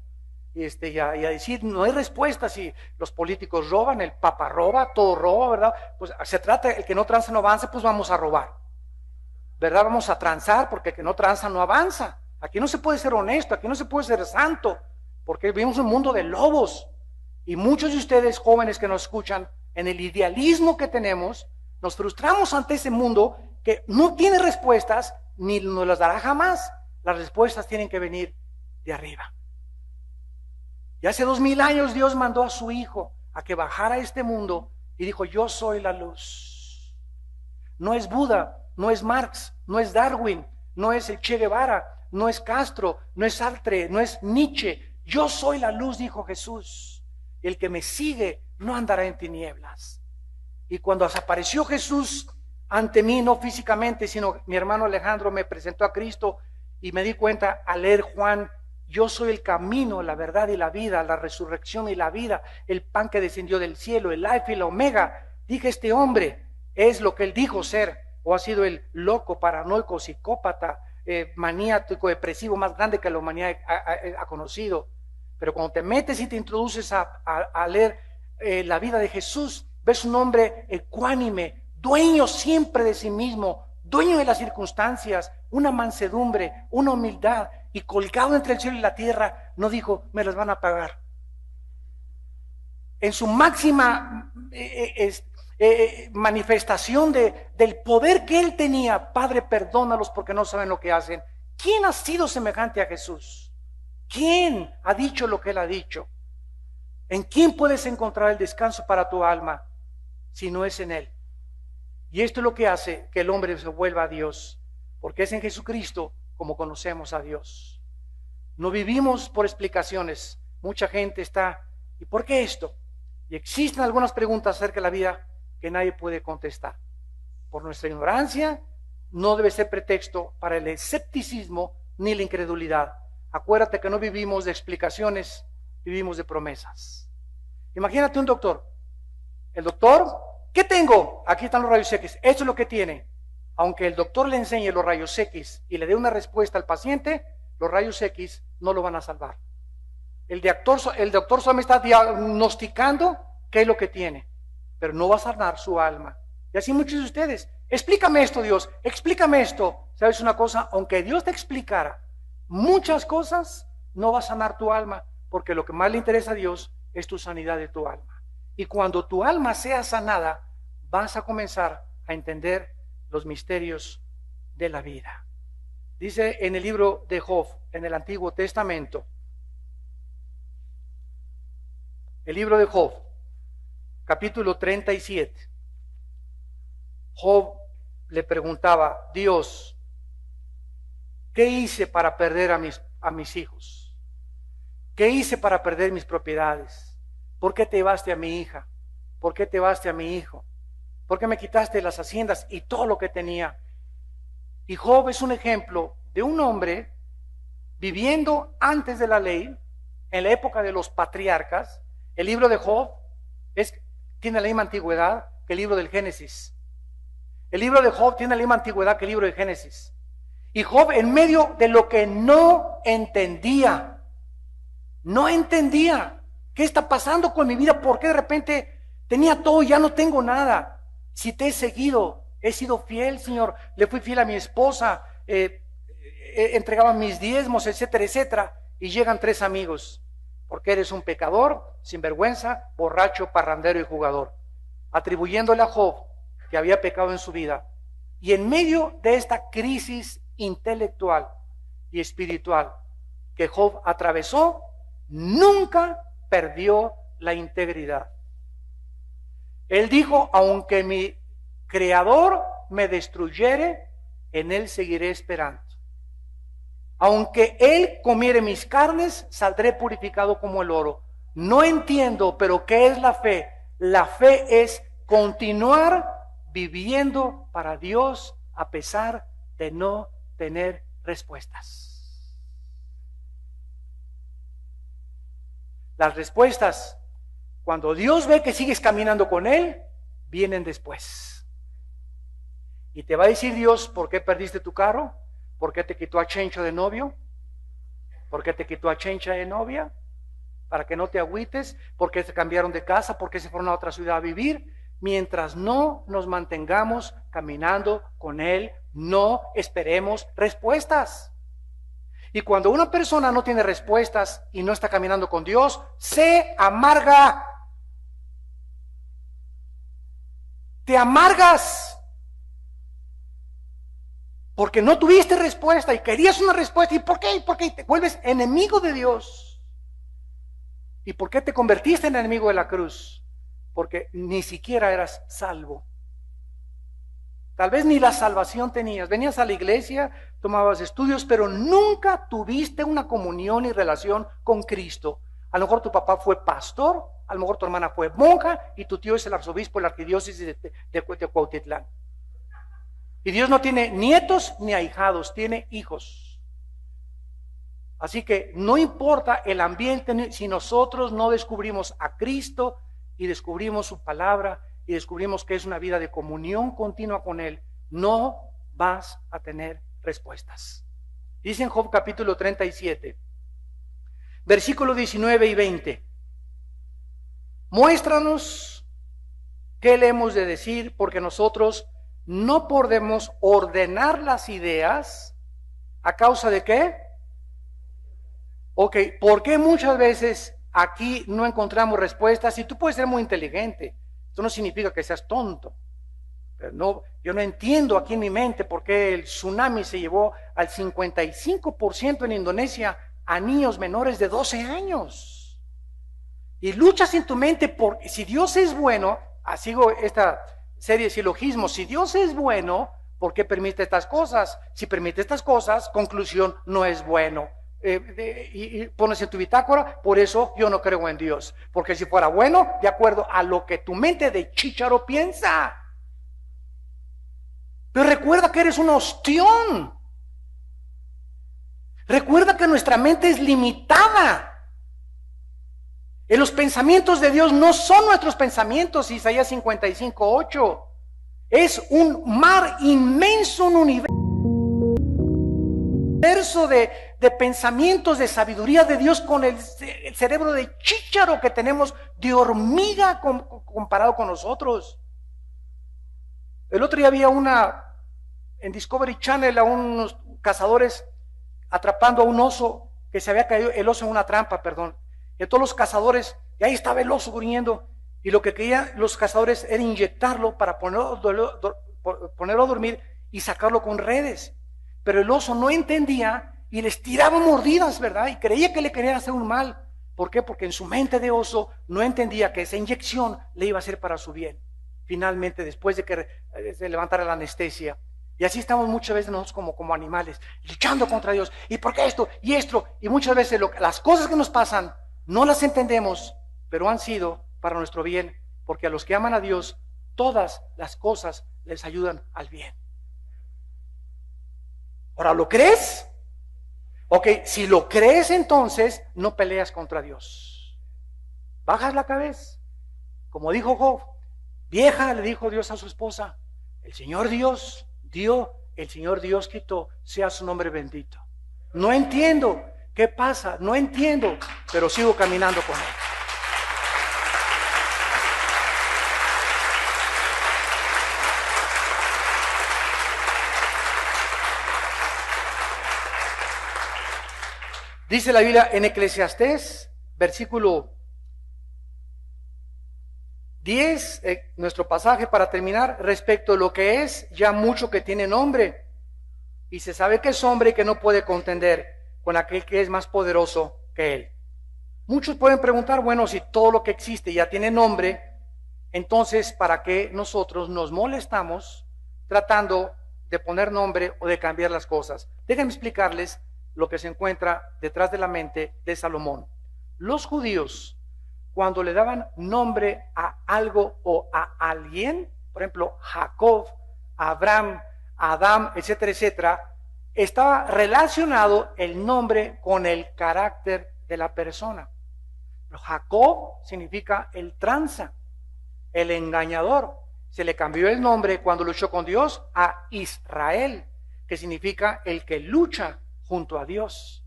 Y a decir, no hay respuestas, y los políticos roban, el Papa roba, todo roba, ¿verdad? Pues se trata, el que no tranza no avanza, pues vamos a robar, ¿verdad? Vamos a transar, porque el que no tranza no avanza. Aquí no se puede ser honesto, aquí no se puede ser santo, porque vivimos en un mundo de lobos. Y muchos de ustedes, jóvenes que nos escuchan, en el idealismo que tenemos, nos frustramos ante ese mundo que no tiene respuestas, ni nos las dará jamás. Las respuestas tienen que venir de arriba. Y hace 2000 años Dios mandó a su Hijo a que bajara a este mundo y dijo, yo soy la luz. No es Buda, no es Marx, no es Darwin, no es el Che Guevara, no es Castro, no es Sartre, no es Nietzsche. Yo soy la luz, dijo Jesús. El que me sigue no andará en tinieblas. Y cuando desapareció Jesús ante mí, no físicamente, sino mi hermano Alejandro me presentó a Cristo y me di cuenta al leer Juan, yo soy el camino, la verdad y la vida, la resurrección y la vida, el pan que descendió del cielo, el alfa y la omega. Dije, este hombre es lo que él dijo ser, o ha sido el loco, paranoico, psicópata, maniático, depresivo más grande que la humanidad ha conocido. Pero cuando te metes y te introduces a leer la vida de Jesús, ves un hombre ecuánime, dueño siempre de sí mismo, dueño de las circunstancias, una mansedumbre, una humildad, y colgado entre el cielo y la tierra, no dijo, me las van a pagar. En su máxima manifestación del poder que él tenía, Padre, perdónalos porque no saben lo que hacen. ¿Quién ha sido semejante a Jesús? ¿Quién ha dicho lo que él ha dicho? ¿En quién puedes encontrar el descanso para tu alma si no es en él? Y esto es lo que hace que el hombre se vuelva a Dios, porque es en Jesucristo como conocemos a Dios. No vivimos por explicaciones. Mucha gente está, ¿y por qué esto? Y existen algunas preguntas acerca de la vida que nadie puede contestar. Por nuestra ignorancia, no debe ser pretexto para el escepticismo ni la incredulidad. Acuérdate que no vivimos de explicaciones, vivimos de promesas. Imagínate un doctor. El doctor, ¿qué tengo? Aquí están los rayos X. Esto es lo que tiene. Aunque el doctor le enseñe los rayos X y le dé una respuesta al paciente, los rayos X no lo van a salvar. El doctor solamente está diagnosticando qué es lo que tiene, pero no va a sanar su alma. Y así muchos de ustedes, explícame esto, Dios, explícame esto. ¿Sabes una cosa? Aunque Dios te explicara muchas cosas, no va a sanar tu alma, porque lo que más le interesa a Dios es tu sanidad de tu alma. Y cuando tu alma sea sanada, vas a comenzar a entender los misterios de la vida. Dice en el libro de Job, en el Antiguo Testamento, el libro de Job, capítulo 37. Job le preguntaba, Dios, ¿qué hice para perder a mis hijos? ¿Qué hice para perder mis propiedades? ¿Por qué te llevaste a mi hija? ¿Por qué te llevaste a mi hijo? ¿Por qué me quitaste las haciendas y todo lo que tenía? Y Job es un ejemplo de un hombre viviendo antes de la ley, en la época de los patriarcas. El libro de Job tiene la misma antigüedad que el libro del Génesis. El libro de Job tiene la misma antigüedad que el libro de Génesis. Y Job, en medio de lo que no entendía qué está pasando con mi vida, por qué de repente tenía todo y ya no tengo nada. Si te he seguido, he sido fiel, Señor, le fui fiel a mi esposa, entregaba mis diezmos, etcétera, etcétera, y llegan tres amigos. Porque eres un pecador, sinvergüenza, borracho, parrandero y jugador, atribuyéndole a Job que había pecado en su vida. Y en medio de esta crisis intelectual y espiritual que Job atravesó, nunca perdió la integridad. Él dijo, aunque mi Creador me destruyere, en él seguiré esperando. Aunque él comiere mis carnes, saldré purificado como el oro. No entiendo, pero ¿qué es la fe? La fe es continuar viviendo para Dios a pesar de no tener respuestas. Las respuestas, cuando Dios ve que sigues caminando con Él, vienen después. Y te va a decir Dios, ¿por qué perdiste tu carro? ¿Por qué te quitó a Chencho de novio? ¿Por qué te quitó a Chencha de novia? Para que no te agüites. ¿Por qué se cambiaron de casa? ¿Por qué se fueron a otra ciudad a vivir? Mientras no nos mantengamos caminando con Él, no esperemos respuestas. Y cuando una persona no tiene respuestas y no está caminando con Dios, se amarga. Te amargas. Porque no tuviste respuesta y querías una respuesta. ¿Y por qué? ¿Y por qué? Te vuelves enemigo de Dios. ¿Y por qué te convertiste en enemigo de la cruz? Porque ni siquiera eras salvo. Tal vez ni la salvación tenías. Venías a la iglesia, tomabas estudios, pero nunca tuviste una comunión y relación con Cristo. A lo mejor tu papá fue pastor, a lo mejor tu hermana fue monja y tu tío es el arzobispo de la arquidiócesis de Cuautitlán. Y Dios no tiene nietos ni ahijados, tiene hijos. Así que no importa el ambiente, si nosotros no descubrimos a Cristo y descubrimos su palabra y descubrimos que es una vida de comunión continua con Él, no vas a tener respuestas. Dice en Job capítulo 37, versículos 19 y 20. Muéstranos ¿Qué le hemos de decir? Porque nosotros no podemos ordenar las ideas. ¿A causa de qué? Ok, ¿por qué muchas veces aquí no encontramos respuestas? Y tú puedes ser muy inteligente, esto no significa que seas tonto. Pero no, yo no entiendo aquí en mi mente por qué el tsunami se llevó al 55% en Indonesia a niños menores de 12 años. Y luchas en tu mente por, si Dios es bueno, sigo esta serie de silogismos, si Dios es bueno, ¿por qué permite estas cosas? Si permite estas cosas, conclusión, no es bueno. Y pones en tu bitácora, por eso yo no creo en Dios. Porque si fuera bueno, de acuerdo a lo que tu mente de chícharo piensa. Pero recuerda que eres un ostión. Recuerda que nuestra mente es limitada. En los pensamientos de Dios no son nuestros pensamientos, Isaías 55:8. Es un mar inmenso, un universo de pensamientos, de sabiduría de Dios con el cerebro de chícharo que tenemos de hormiga comparado con nosotros. El otro día había en Discovery Channel a unos cazadores atrapando a un oso que se había caído, el oso en una trampa, perdón. Y todos los cazadores, y ahí estaba el oso gruñendo, y lo que querían los cazadores era inyectarlo para ponerlo a dormir y sacarlo con redes. Pero el oso no entendía y les tiraba mordidas, ¿verdad? Y creía que le querían hacer un mal. ¿Por qué? Porque en su mente de oso no entendía que esa inyección le iba a hacer para su bien. Finalmente, después de que se levantara la anestesia. Y así estamos muchas veces nosotros como animales, luchando contra Dios. ¿Y por qué esto? Y esto. Y muchas veces las cosas que nos pasan no las entendemos, pero han sido para nuestro bien. Porque a los que aman a Dios, todas las cosas les ayudan al bien. Ahora, ¿lo crees? Ok, si lo crees, entonces no peleas contra Dios. Bajas la cabeza. Como dijo Job, vieja, le dijo Dios a su esposa, el Señor Dios dio, el Señor Dios quitó, sea su nombre bendito. No entiendo qué pasa, no entiendo, pero sigo caminando con Él. Dice la Biblia en Eclesiastés, versículo 10, nuestro pasaje para terminar, respecto a lo que es ya mucho que tiene nombre, y se sabe que es hombre y que no puede contender con aquel que es más poderoso que él. Muchos pueden preguntar, bueno, si todo lo que existe ya tiene nombre, entonces ¿para qué nosotros nos molestamos tratando de poner nombre o de cambiar las cosas? Déjenme explicarles lo que se encuentra detrás de la mente de Salomón. Los judíos, cuando le daban nombre a algo o a alguien, por ejemplo, Jacob, Abraham, Adán, etcétera, etcétera, estaba relacionado el nombre con el carácter de la persona. Jacob significa el tranza, el engañador. Se le cambió el nombre cuando luchó con Dios a Israel, que significa el que lucha junto a Dios.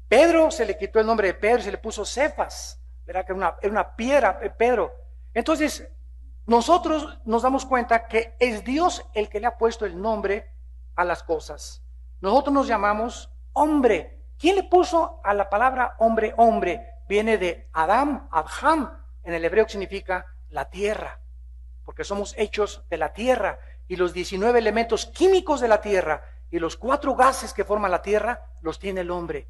Pedro, se le quitó el nombre de Pedro y se le puso Cefas, ¿verdad? Que era una piedra, Pedro. Entonces, nosotros nos damos cuenta que es Dios el que le ha puesto el nombre a las cosas. Nosotros nos llamamos hombre. ¿Quién le puso a la palabra hombre, hombre? Viene de Adam, Adham, en el hebreo que significa la tierra, porque somos hechos de la tierra, y los 19 elementos químicos de la tierra y los 4 gases que forman la tierra los tiene el hombre.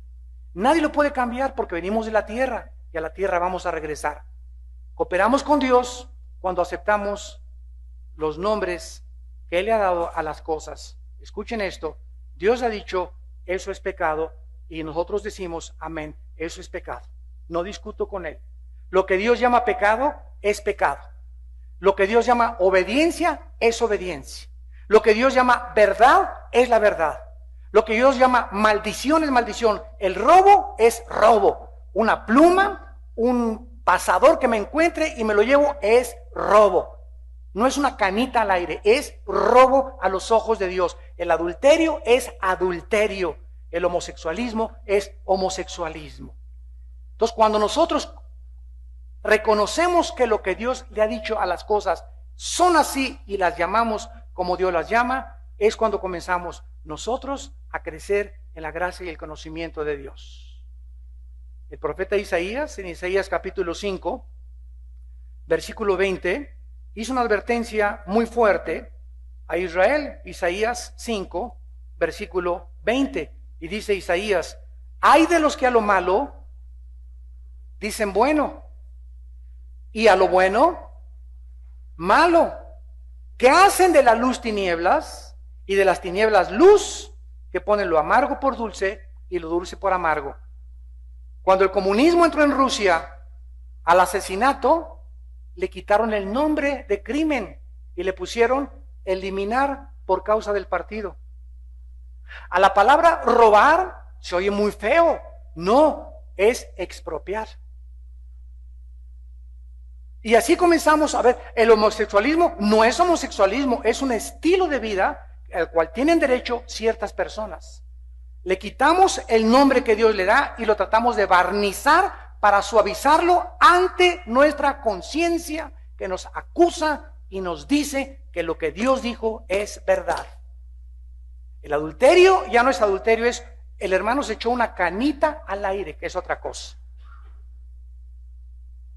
Nadie lo puede cambiar porque venimos de la tierra y a la tierra vamos a regresar. Cooperamos con Dios cuando aceptamos los nombres que Él le ha dado a las cosas. Escuchen esto, Dios ha dicho, eso es pecado, y nosotros decimos, amén, eso es pecado. No discuto con Él. Lo que Dios llama pecado es pecado. Lo que Dios llama obediencia es obediencia. Lo que Dios llama verdad es la verdad. Lo que Dios llama maldición es maldición. El robo es robo. Una pluma, un pasador que me encuentre y me lo llevo es robo. No es una canita al aire, es robo a los ojos de Dios. El adulterio es adulterio. El homosexualismo es homosexualismo. Entonces, cuando nosotros reconocemos que lo que Dios le ha dicho a las cosas son así y las llamamos como Dios las llama, es cuando comenzamos nosotros a crecer en la gracia y el conocimiento de Dios. El profeta Isaías, en Isaías capítulo 5, versículo 20, hizo una advertencia muy fuerte a Israel. Isaías 5, versículo 20, y dice Isaías: ay de los que a lo malo dicen bueno, y a lo bueno malo, que hacen de la luz tinieblas y de las tinieblas luz, que ponen lo amargo por dulce y lo dulce por amargo. Cuando el comunismo entró en Rusia, al asesinato le quitaron el nombre de crimen y le pusieron eliminar por causa del partido. A la palabra robar se oye muy feo. No, es expropiar. Y así comenzamos a ver, el homosexualismo no es homosexualismo, es un estilo de vida al cual tienen derecho ciertas personas. Le quitamos el nombre que Dios le da y lo tratamos de barnizar para suavizarlo ante nuestra conciencia que nos acusa y nos dice que lo que Dios dijo es verdad. El adulterio ya no es adulterio, es el hermano se echó una canita al aire, que es otra cosa.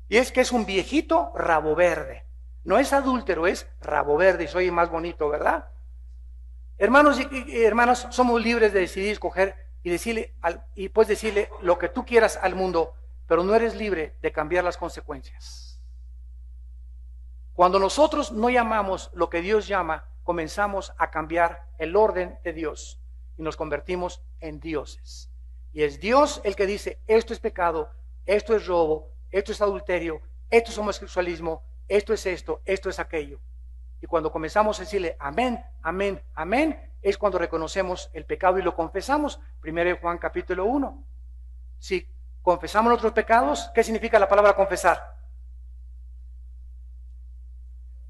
Y es que es un viejito rabo verde. No es adúltero, es rabo verde y se oye más bonito, ¿verdad? Hermanos y hermanas, somos libres de decidir escoger y decirle y puedes decirle lo que tú quieras al mundo, pero no eres libre de cambiar las consecuencias. Cuando nosotros no llamamos lo que Dios llama, comenzamos a cambiar el orden de Dios y nos convertimos en dioses. Y es Dios el que dice: esto es pecado, esto es robo, esto es adulterio, esto es homosexualismo, esto es aquello. Y cuando comenzamos a decirle amén, amén, amén, es cuando reconocemos el pecado y lo confesamos. 1 Juan capítulo 1. Si confesamos nuestros pecados, ¿qué significa la palabra confesar?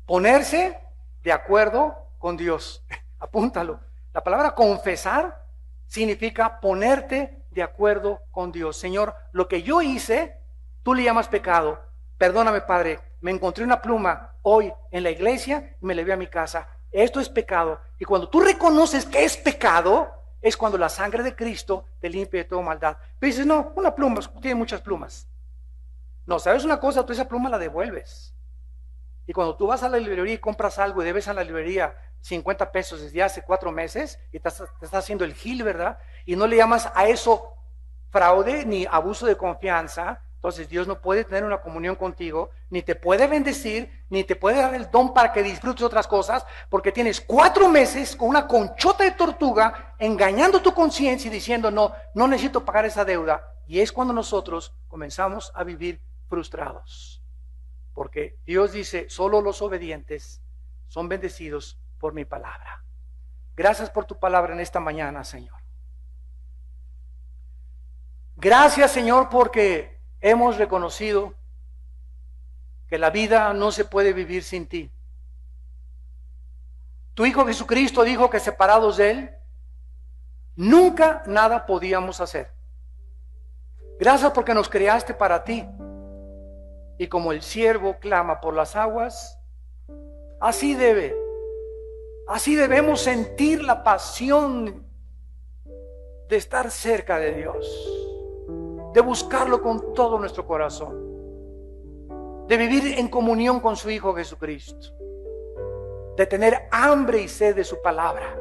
Ponerse de acuerdo con Dios. Apúntalo. La palabra confesar significa ponerte de acuerdo con Dios. Señor, lo que yo hice, tú le llamas pecado. Perdóname, Padre, me encontré una pluma hoy en la iglesia y me la llevé a mi casa. Esto es pecado. Y cuando tú reconoces que es pecado, es cuando la sangre de Cristo te limpia de toda maldad. Pero dices: no, una pluma, tiene muchas plumas. No, ¿sabes una cosa? Tú esa pluma la devuelves. Y cuando tú vas a la librería y compras algo y debes a la librería 50 pesos desde hace 4 meses y te estás haciendo el gil, ¿verdad? Y no le llamas a eso fraude ni abuso de confianza, entonces Dios no puede tener una comunión contigo, ni te puede bendecir, ni te puede dar el don para que disfrutes otras cosas, porque tienes 4 meses con una conchota de tortuga engañando tu conciencia y diciendo: no necesito pagar esa deuda. Y es cuando nosotros comenzamos a vivir frustrados, porque Dios dice: solo los obedientes son bendecidos por mi palabra. Gracias por tu palabra en esta mañana, Señor. Gracias, Señor, porque hemos reconocido que la vida no se puede vivir sin ti. Tu Hijo Jesucristo dijo que separados de Él, nunca nada podíamos hacer. Gracias porque nos creaste para ti. Y como el siervo clama por las aguas, así debemos sentir la pasión de estar cerca de Dios, de buscarlo con todo nuestro corazón, de vivir en comunión con su Hijo Jesucristo, de tener hambre y sed de su palabra,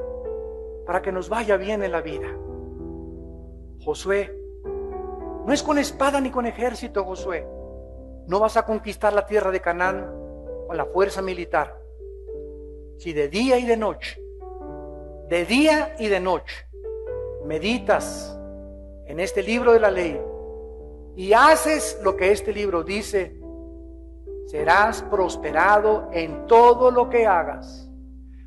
para que nos vaya bien en la vida. Josué, no es con espada ni con ejército, Josué. No vas a conquistar la tierra de Canaán con la fuerza militar. Si de día y de noche meditas en este libro de la ley y haces lo que este libro dice, serás prosperado en todo lo que hagas.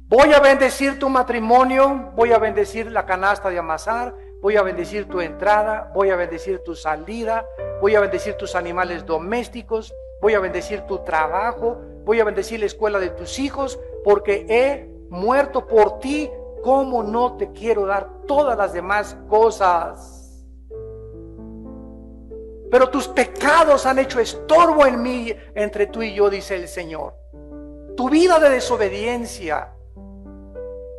Voy a bendecir tu matrimonio, voy a bendecir la canasta de amasar, voy a bendecir tu entrada, voy a bendecir tu salida, voy a bendecir tus animales domésticos, voy a bendecir tu trabajo, voy a bendecir la escuela de tus hijos, porque he muerto por ti. ¿Cómo no te quiero dar todas las demás cosas? pero tus pecados han hecho estorbo en mí, entre tú y yo, dice el Señor. Tu vida de desobediencia,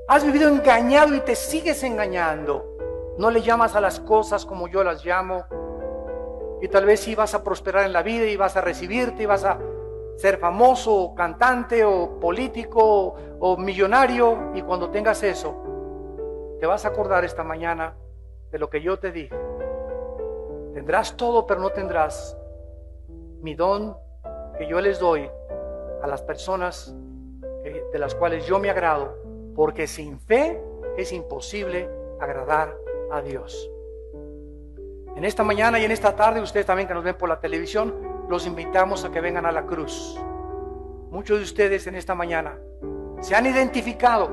has vivido engañado y te sigues engañando. No le llamas a las cosas como yo las llamo, y tal vez sí vas a prosperar en la vida y vas a recibirte y vas a ser famoso o cantante o político o millonario, y cuando tengas eso te vas a acordar esta mañana de lo que yo te dije. Tendrás todo, pero no tendrás mi don que yo les doy a las personas de las cuales yo me agrado, porque sin fe es imposible agradar a Dios. En esta mañana y en esta tarde, ustedes también que nos ven por la televisión, los invitamos a que vengan a la cruz. Muchos de ustedes en esta mañana se han identificado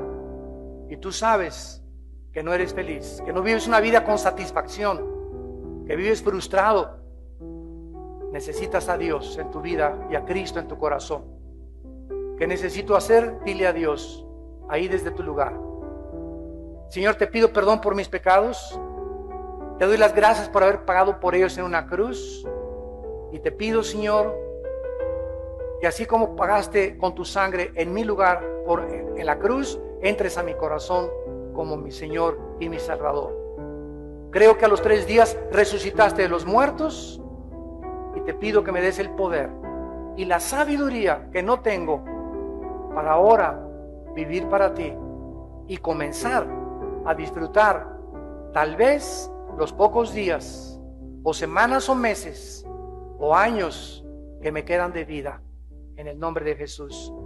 y tú sabes que no eres feliz, que no vives una vida con satisfacción, que vives frustrado. Necesitas a Dios en tu vida y a Cristo en tu corazón. ¿Qué necesito hacer? Dile a Dios ahí desde tu lugar: Señor, te pido perdón por mis pecados. Te doy las gracias por haber pagado por ellos en una cruz. Y te pido, Señor, que así como pagaste con tu sangre en mi lugar en la cruz, entres a mi corazón como mi Señor y mi Salvador. Creo que a los 3 días resucitaste de los muertos, y te pido que me des el poder y la sabiduría que no tengo para ahora vivir para ti y comenzar a disfrutar tal vez los pocos días o semanas o meses o años que me quedan de vida, en el nombre de Jesús.